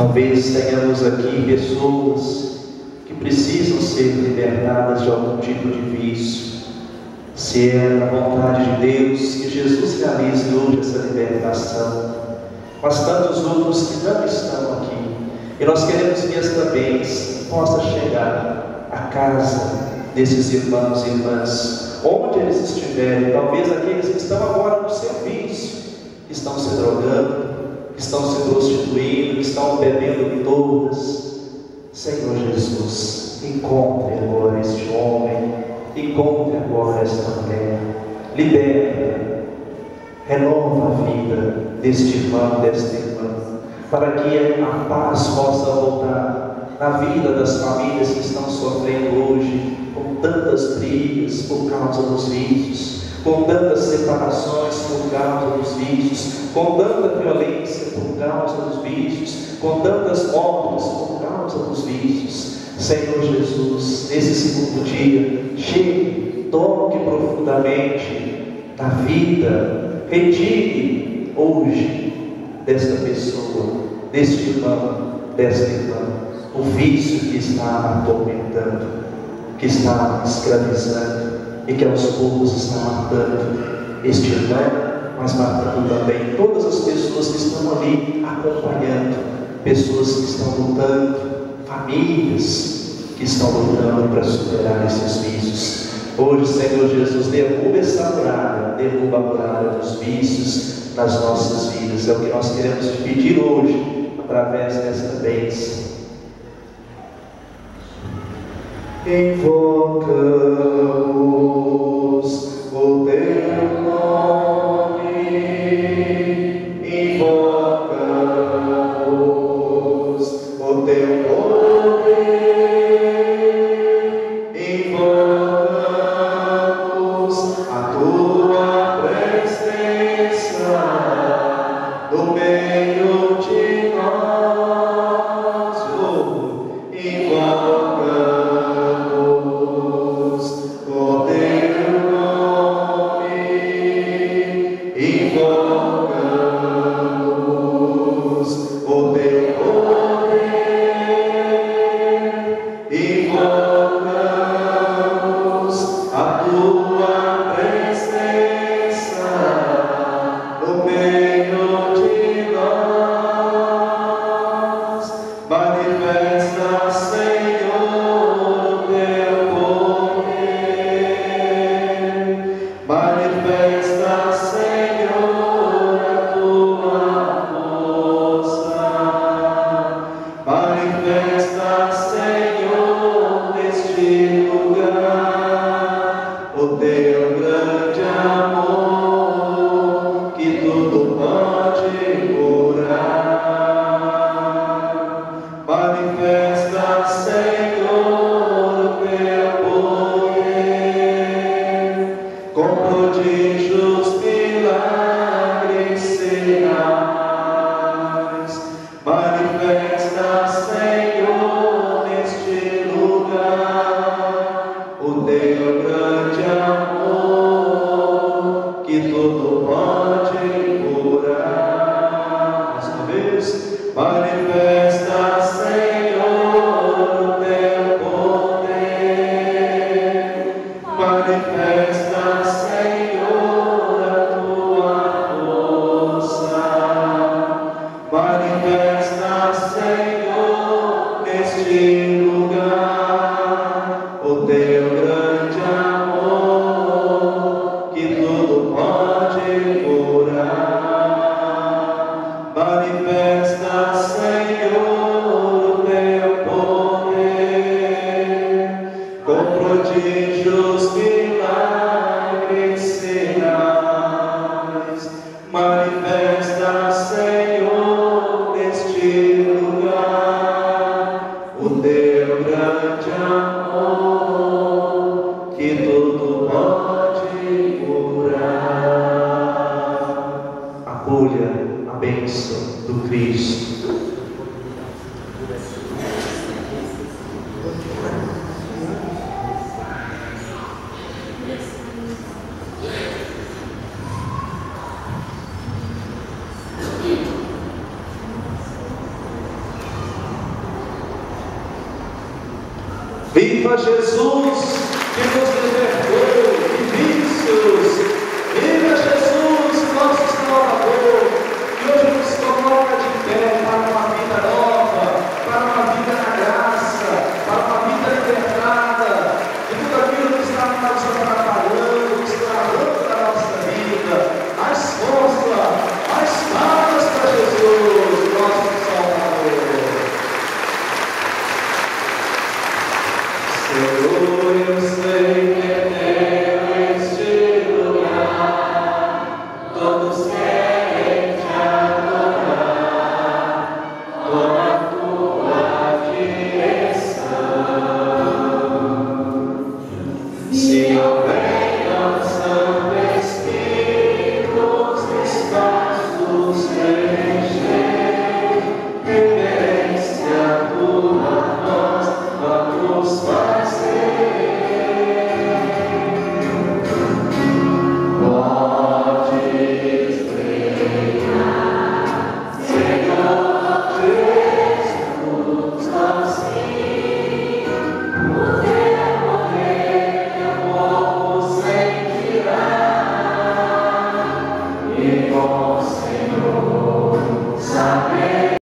Talvez tenhamos aqui pessoas que precisam ser libertadas de algum tipo de vício. Se é a vontade de Deus que Jesus realize hoje essa libertação, mas tantos outros que não estão aqui, e nós queremos que esta bênção possa chegar à casa desses irmãos e irmãs, onde eles estiverem. Talvez aqueles que estão agora no serviço, que estão se drogando, que estão se prostituindo, que estão bebendo todas. Senhor Jesus, encontre agora este homem, encontre agora esta mulher, liberta, renova a vida deste irmão, desta irmã, para que a paz possa voltar na vida das famílias que estão sofrendo hoje com tantas brigas por causa dos vícios, com tantas separações por causa dos vícios, com tanta violência por causa dos vícios, com tantas mortes por causa dos vícios. Senhor Jesus, nesse segundo dia, chegue, toque profundamente na vida, retire hoje desta pessoa, deste irmão, desta irmã, o vício que está atormentando, que está escravizando e que aos poucos está matando este irmão, mas matando também todas as pessoas que estão ali acompanhando, pessoas que estão lutando, famílias que estão lutando para superar esses vícios. Hoje, Senhor Jesus, derruba essa muralha, derruba a muralha dos vícios nas nossas vidas. É o que nós queremos te pedir hoje, através desta bênção. Invocamos o teu nome, invocamos o teu poder, invocamos a tua presença no meio de nós, invocamos o teu nome, invocamos o teu poder, invocamos a tua presença no meio de nós. Manifesta, Senhor, o teu poder, manifesta, Senhor, a tua força, manifesta, Senhor, neste lugar, o teu grande amor, que tudo pode curar. Manifesta, Senhor, o teu poder, com prodígios, milagres, sinais. Manifesta, Senhor, neste lugar, o teu grande amor, que tudo pode curar. Mais uma vez, manifesta, Senhor, o teu poder, manifesta, Senhor, a tua força, manifesta, Senhor, neste lugar, o teu grande amor, que tudo pode curar. Manifesta, Senhor, o teu poder, com prodígios, milagres, sinais. Manifesta, Senhor, neste lugar, o teu grande amor, que tudo pode curar. Acolha a bênção do Cristo. Viva Jesus que nos liberta!